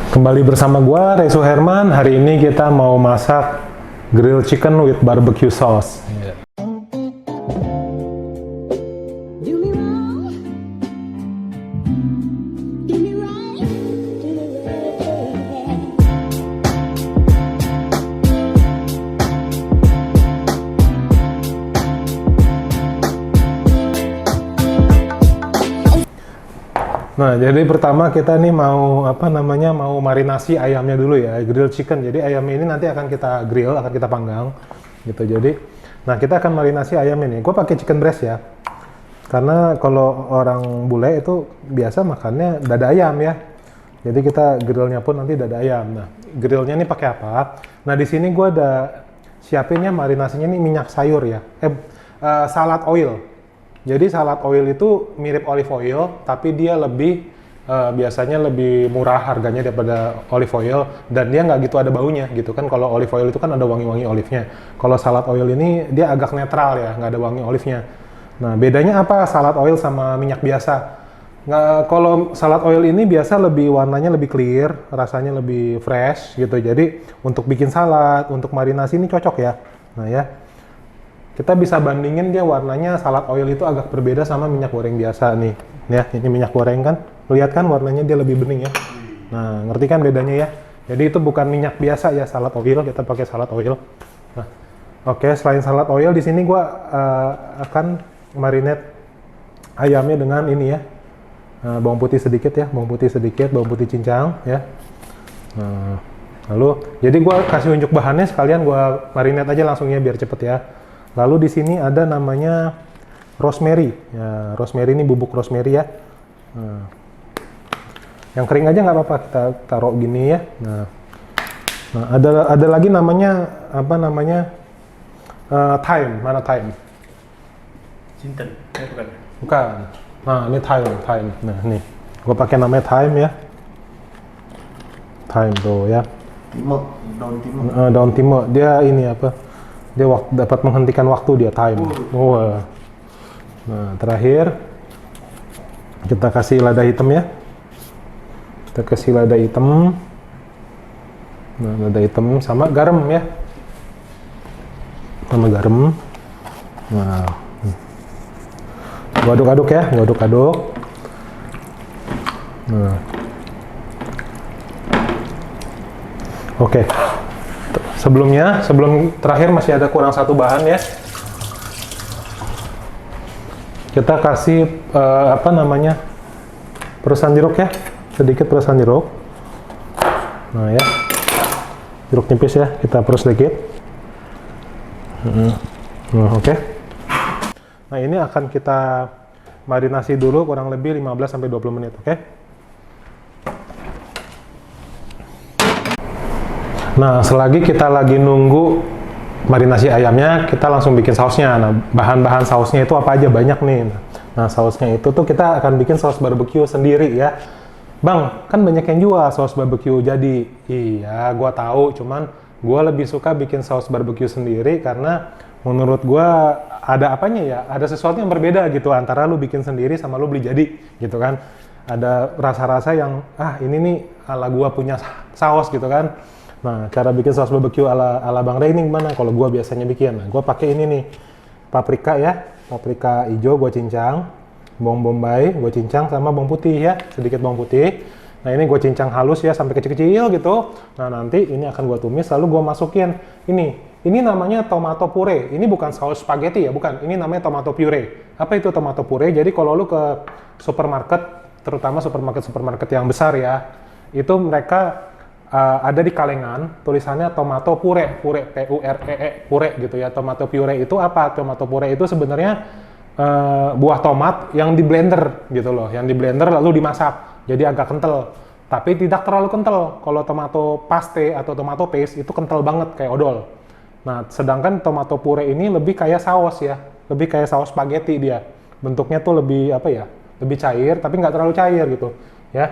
Kembali bersama gua Resu Herman. Hari ini kita mau masak grilled chicken with barbecue sauce. Do me wrong, do me right, do me right. Nah, jadi pertama kita nih mau mau marinasi ayamnya dulu ya, grilled chicken. Jadi ayamnya ini nanti akan kita grill, akan kita panggang gitu. Jadi, nah kita akan marinasi ayam ini. Gue pakai chicken breast ya. Karena kalau orang bule itu biasa makannya dada ayam ya. Jadi kita grillnya pun nanti dada ayam. Nah, grillnya ini pakai apa? Nah, di sini gue ada siapinnya marinasinya ini minyak sayur ya. Salad oil. Jadi salad oil itu mirip olive oil, tapi dia lebih biasanya lebih murah harganya daripada olive oil, dan dia nggak gitu ada baunya gitu kan. Kalau olive oil itu kan ada wangi-wangi olive-nya. Kalau salad oil ini dia agak netral ya, nggak ada wangi olive-nya. Nah, bedanya apa salad oil sama minyak biasa? Kalau salad oil ini biasa lebih warnanya lebih clear, rasanya lebih fresh gitu. Jadi untuk bikin salad, untuk marinasi ini cocok ya. Nah ya. Kita bisa bandingin dia warnanya salad oil itu agak berbeda sama minyak goreng biasa nih. Ya, ini minyak goreng kan. Lihat kan warnanya dia lebih bening ya. Nah, ngerti kan bedanya ya? Jadi itu bukan minyak biasa ya salad oil, kita pakai salad oil. Nah, oke, selain salad oil di sini gua akan marinate ayamnya dengan ini ya. Bawang putih sedikit ya, bawang putih cincang ya. Nah, lalu jadi gua kasih unjuk bahannya sekalian gua marinate aja langsungnya biar cepet ya. Lalu di sini ada namanya rosemary. Ya, rosemary ini bubuk rosemary ya. Nah, yang kering aja nggak apa-apa, kita taruh gini ya. Nah, ada lagi namanya thyme. Mana thyme? Cinten, bukan. Bukan. Nah, ini thyme. Nah, nih. Gua pakai namanya thyme ya. Thyme tuh ya. Timur, daun timur. Daun timur. Dia ini apa? Dia dapat menghentikan waktu dia time. Wah. Nah, terakhir kita kasih lada hitam ya. Kita kasih lada hitam. Nah, lada hitam sama garam ya. Sama garam. Nah. Gua aduk-aduk ya, gua aduk-aduk. Nah. Oke. Sebelum terakhir masih ada kurang satu bahan ya. Kita kasih peresan jeruk ya, sedikit peresan jeruk. Nah ya, jeruk nipis ya, kita perus sedikit. Nah, oke. Nah, ini akan kita marinasi dulu kurang lebih 15-20 menit, oke? Nah, selagi kita lagi nunggu marinasi ayamnya, kita langsung bikin sausnya. Nah, bahan-bahan sausnya itu apa aja? Banyak nih. Nah, sausnya itu tuh kita akan bikin saus barbecue sendiri ya. Bang, kan banyak yang jual saus barbecue jadi. Iya, gua tahu, cuman gua lebih suka bikin saus barbecue sendiri karena menurut gua ada apanya ya? Ada sesuatu yang berbeda gitu antara lu bikin sendiri sama lu beli jadi gitu kan. Ada rasa-rasa yang ini nih ala gua punya saus gitu kan. Nah, cara bikin saus barbecue ala Bang Ray ini gimana? Kalau gua biasanya bikin, nah, gua pakai ini nih, paprika ya, paprika hijau gua cincang, bawang bombay gua cincang sama bawang putih ya, sedikit bawang putih. Nah, ini gua cincang halus ya sampai kecil-kecil gitu. Nah, nanti ini akan gua tumis, lalu gua masukin ini namanya tomato puree. Ini bukan saus spaghetti ya, bukan. Ini namanya tomato puree. Apa itu tomato puree? Jadi kalau lu ke supermarket, terutama supermarket yang besar ya, itu mereka ada di kalengan tulisannya tomato puree, P-U-R-E-E, puree gitu ya. Tomato puree itu apa? Tomato puree itu sebenarnya buah tomat yang di blender gitu loh, yang di blender lalu dimasak, jadi agak kental, tapi tidak terlalu kental. Kalau tomato paste atau tomato paste itu kental banget kayak odol. Nah, sedangkan tomato puree ini lebih kayak saus ya, lebih kayak saus spaghetti dia. Bentuknya tuh lebih lebih cair, tapi nggak terlalu cair gitu ya.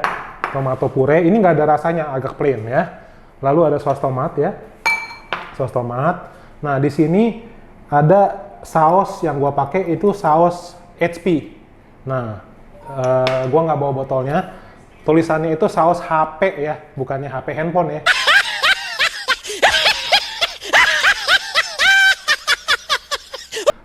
Tomato puree ini nggak ada rasanya, agak plain ya. Lalu ada saus tomat ya, saus tomat. Nah, di sini ada saus yang gua pakai itu saus HP. Nah, gua nggak bawa botolnya. tulisannya itu saus HP ya, bukannya HP handphone ya.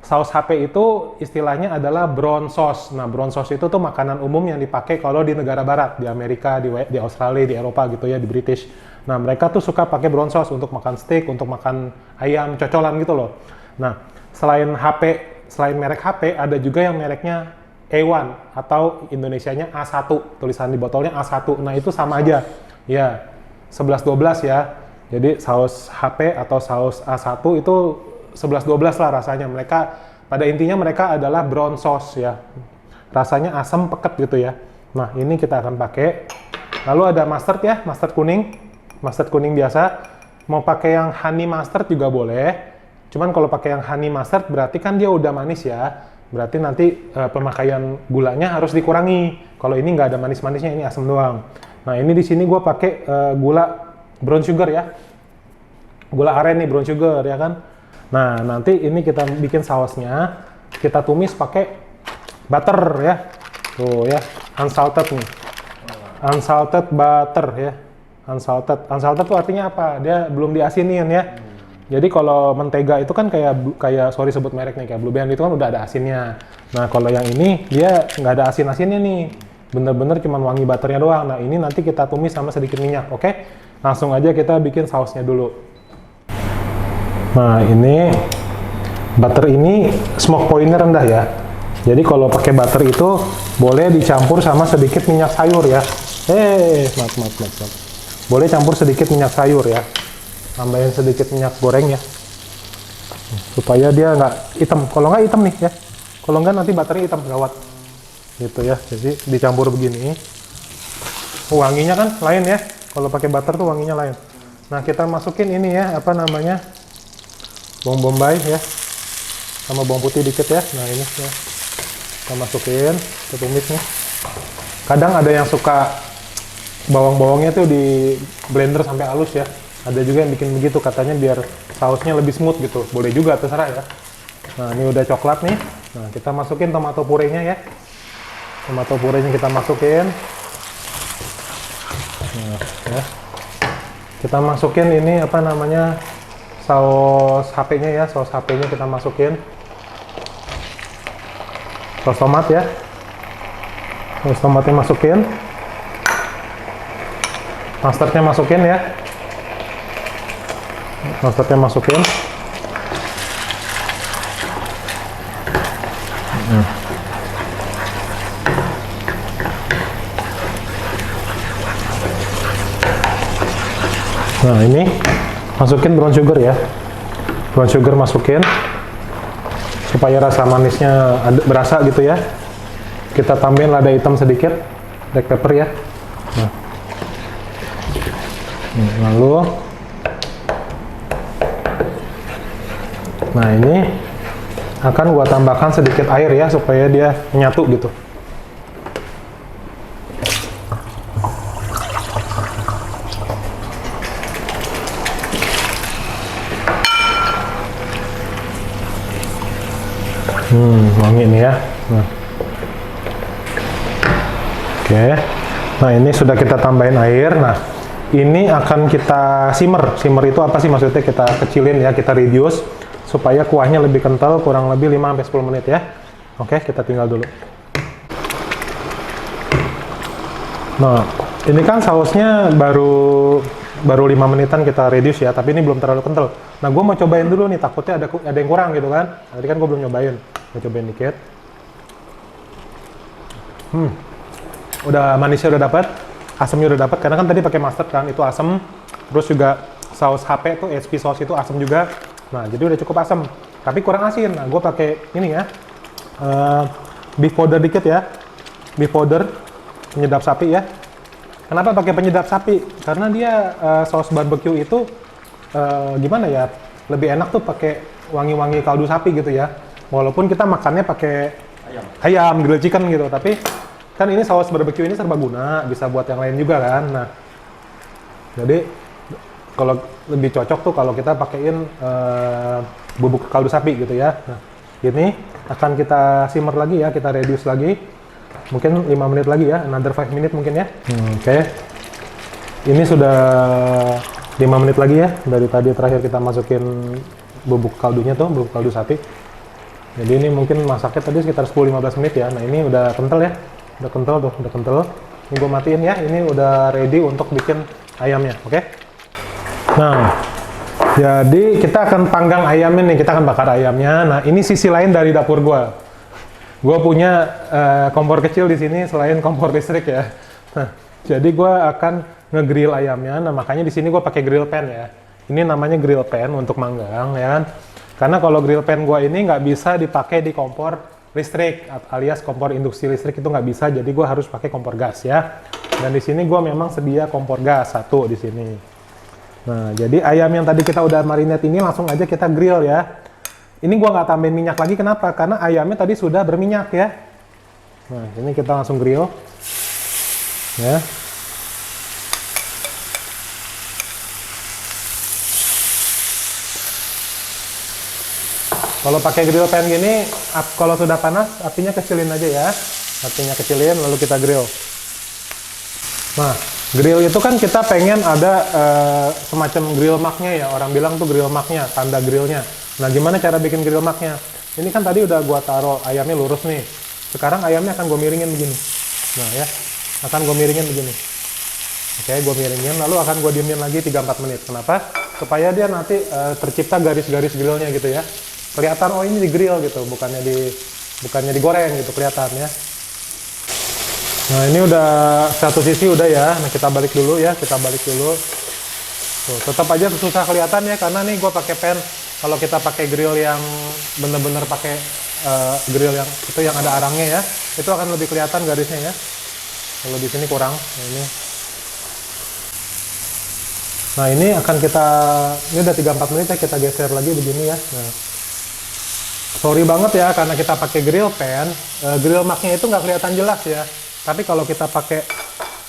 Saus HP itu istilahnya adalah brown sauce. Nah, brown sauce itu tuh makanan umum yang dipakai kalau di negara barat, di Amerika, di Australia, di Eropa gitu ya, di British. Nah, mereka tuh suka pakai brown sauce untuk makan steak, untuk makan ayam, cocolan gitu loh. Nah, selain merek HP, ada juga yang mereknya A1 atau Indonesianya A1, tulisan di botolnya A1. Nah, itu sama aja. Ya, 11-12 ya. Jadi saus HP atau saus A1 itu 11-12 lah rasanya. Pada intinya mereka adalah brown sauce ya. Rasanya asam peket gitu ya. Nah, ini kita akan pakai. Lalu ada mustard ya, mustard kuning. Mustard kuning biasa. Mau pakai yang honey mustard juga boleh. Cuman kalau pakai yang honey mustard berarti kan dia udah manis ya. Berarti nanti pemakaian gulanya harus dikurangi. Kalau ini nggak ada manis-manisnya, ini asam doang. Nah, ini di sini gue pakai gula brown sugar ya. Gula aren nih, brown sugar ya kan. Nah, nanti ini kita bikin sausnya, kita tumis pakai butter ya. Tuh ya, unsalted nih. Unsalted butter ya. Unsalted. Unsalted itu artinya apa? Dia belum diasinin ya. Jadi kalau mentega itu kan kayak sorry sebut merek nih, kayak Blue Band itu kan udah ada asinnya. Nah, kalau yang ini dia nggak ada asin-asinnya nih. Bener-bener cuma wangi butternya doang. Nah, ini nanti kita tumis sama sedikit minyak, oke? Langsung aja kita bikin sausnya dulu. Nah, ini butter ini smoke point-nya rendah ya. Jadi kalau pakai butter itu boleh dicampur sama sedikit minyak sayur ya. Maaf. Boleh campur sedikit minyak sayur ya. Tambahin sedikit minyak goreng ya. Supaya dia nggak hitam. Kalau nggak hitam nih ya. Kalau nggak nanti butternya hitam gawat. Gitu ya. Jadi dicampur begini. Wanginya kan lain ya. Kalau pakai butter tuh wanginya lain. Nah, kita masukin ini ya, apa namanya? Bawang bombay ya, sama bawang putih dikit ya. Nah, ini ya, kita masukin, kita tumis nih. Kadang ada yang suka bawang-bawangnya tuh di blender sampai halus ya. Ada juga yang bikin begitu, katanya biar sausnya lebih smooth gitu. Boleh juga, terserah ya. Nah, ini udah coklat nih. Nah, kita masukin tomato puree-nya ya. Tomato puree-nya kita masukin. Nah, ya. Kita masukin ini apa namanya? Saus HP-nya ya, saus HP-nya kita masukin. Saus tomat ya. Saus tomatnya masukin. Mustardnya masukin ya. Mustardnya masukin. Nah, ini masukin brown sugar ya. Brown sugar masukin supaya rasa manisnya berasa gitu ya. Kita tambahin lada hitam sedikit, black pepper ya. Lalu ini akan gua tambahkan sedikit air ya supaya dia menyatu gitu. Wangi nih ya. Oke. Nah, ini sudah kita tambahin air. Nah, ini akan kita simmer. Simmer itu apa sih maksudnya? Kita kecilin ya, kita reduce supaya kuahnya lebih kental, kurang lebih 5-10 menit ya. Oke, kita tinggal dulu. Nah, ini kan sausnya baru 5 menitan kita reduce ya, tapi ini belum terlalu kental. Nah, gue mau cobain dulu nih, takutnya ada yang kurang gitu kan. Tadi kan gue belum nyobain. Gue cobain dikit. Udah manisnya udah dapat, asamnya udah dapat. Karena kan tadi pakai mustard kan, itu asam. Terus juga saus HP tuh HP sauce itu asam juga. Nah, jadi udah cukup asam. Tapi kurang asin. Nah, gue pakai ini ya, beef powder dikit ya, beef powder penyedap sapi ya. Kenapa pakai penyedap sapi? Karena dia saus barbecue itu gimana ya, lebih enak tuh pakai wangi-wangi kaldu sapi gitu ya. Walaupun kita makannya pakai ayam grilled chicken gitu, tapi kan ini saus barbecue ini serbaguna, bisa buat yang lain juga kan. Nah, jadi kalau lebih cocok tuh kalau kita pakein bubuk kaldu sapi gitu ya. Nah, ini akan kita simmer lagi ya, kita reduce lagi Mungkin 5 menit lagi ya, another 5 minute mungkin ya. Oke. Ini sudah 5 menit lagi ya, dari tadi terakhir kita masukin bubuk kaldunya tuh, bubuk kaldu sapi. Jadi ini mungkin masaknya tadi sekitar 10-15 menit ya. Nah ini udah kental ya, udah kental tuh, udah kental. Ini gue matiin ya, ini udah ready untuk bikin ayamnya, oke? Nah, jadi kita akan panggang ayamnya nih, kita akan bakar ayamnya. Nah ini sisi lain dari dapur gue. Gue punya kompor kecil di sini selain kompor listrik ya. Nah, jadi gue akan nge-grill ayamnya. Nah, makanya di sini gue pakai grill pan ya. Ini namanya grill pan untuk manggang ya kan. Karena kalau grill pan gue ini nggak bisa dipakai di kompor listrik alias kompor induksi listrik itu nggak bisa. Jadi gue harus pakai kompor gas ya. Dan di sini gue memang sedia kompor gas satu di sini. Nah, jadi ayam yang tadi kita udah marinate ini langsung aja kita grill ya. Ini gua nggak tambahin minyak lagi, kenapa? Karena ayamnya tadi sudah berminyak ya. Nah, ini kita langsung grill. Ya. Kalau pakai grill pan gini, kalau sudah panas, apinya kecilin aja ya. Apinya kecilin, lalu kita grill. Nah, grill itu kan kita pengen ada semacam grill marknya ya. Orang bilang tuh grill marknya, tanda grillnya. Nah, gimana cara bikin grill marknya? Ini kan tadi udah gua taruh ayamnya lurus nih. Sekarang ayamnya akan gua miringin begini. Nah ya, akan gua miringin begini. Oke, gua miringin, lalu akan gua diemin lagi 3-4 menit. Kenapa? Supaya dia nanti tercipta garis-garis grillnya gitu ya. Kelihatan oh ini di grill gitu, bukannya digoreng gitu, kelihatan ya. Nah ini udah satu sisi udah ya. Nah kita balik dulu ya, kita balik dulu. Tuh, tetap aja susah kelihatan ya karena nih gua pakai pan. Kalau kita pakai grill yang bener-bener pakai grill yang itu yang ada arangnya ya, itu akan lebih kelihatan garisnya ya. Kalau di sini kurang, ini. Nah ini akan ini udah 3-4 menit ya, kita geser lagi begini ya. Nah, sorry banget ya karena kita pakai grill pan, grill marknya itu nggak kelihatan jelas ya. Tapi kalau kita pakai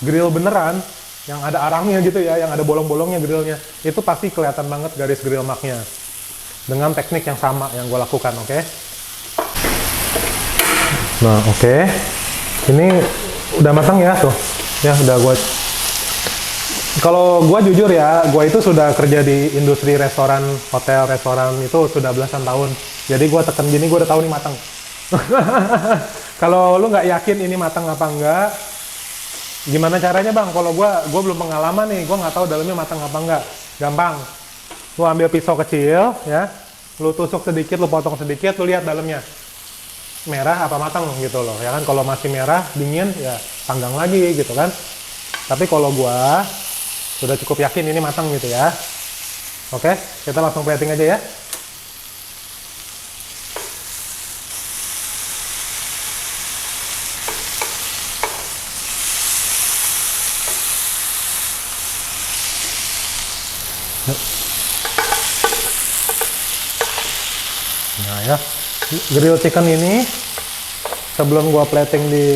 grill beneran, yang ada arangnya gitu ya, yang ada bolong-bolongnya grillnya, itu pasti kelihatan banget garis grill marknya. Dengan teknik yang sama yang gue lakukan, oke? Nah, oke. Ini udah matang ya, tuh. Ya, udah gue... Kalau gue jujur ya, gue itu sudah kerja di industri restoran, hotel, restoran itu sudah belasan tahun. Jadi gue tekan gini, gue udah tahu nih matang. Kalau lu nggak yakin ini matang apa enggak, gimana caranya bang? Kalau gue belum pengalaman nih, gue nggak tahu dalamnya matang apa enggak. Gampang. Lu ambil pisau kecil, ya, lu tusuk sedikit, lu potong sedikit, lu lihat dalamnya merah apa matang gitu loh, ya kan? Kalau masih merah, dingin, ya panggang lagi gitu kan. Tapi kalau gua sudah cukup yakin ini matang gitu ya. Oke, kita langsung plating aja ya. Nah ya, grill chicken ini sebelum gua plating di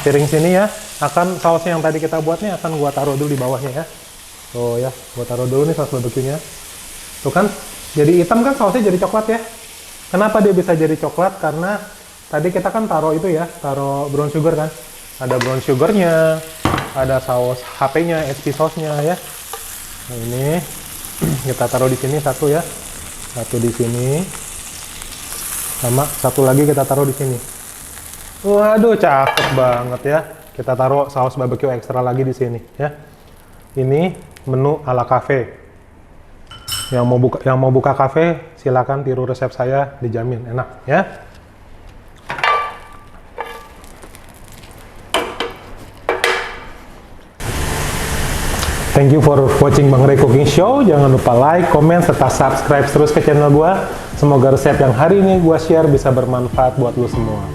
piring sini ya, akan sausnya yang tadi kita buat nih akan gua taruh dulu di bawahnya ya. Tuh ya, gua taruh dulu nih saus barbeque-nya. Tuh kan, jadi hitam kan sausnya jadi coklat ya. Kenapa dia bisa jadi coklat? Karena tadi kita kan taruh itu ya, taruh brown sugar kan. Ada brown sugarnya, ada saus HP-nya, SP sausnya ya. Nah ini kita taruh di sini satu ya. Satu di sini, sama satu lagi kita taruh di sini. Waduh, cakep banget ya. Kita taruh saus barbecue ekstra lagi di sini ya. Ini menu ala cafe. Yang mau buka cafe, silakan tiru resep saya, dijamin enak ya. Thank you for watching Bang Ray Cooking Show. Jangan lupa like, comment, serta subscribe terus ke channel gua. Semoga resep yang hari ini gua share bisa bermanfaat buat lu semua.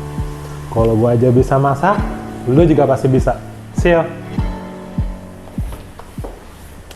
Kalau gua aja bisa masak, lu juga pasti bisa. See ya!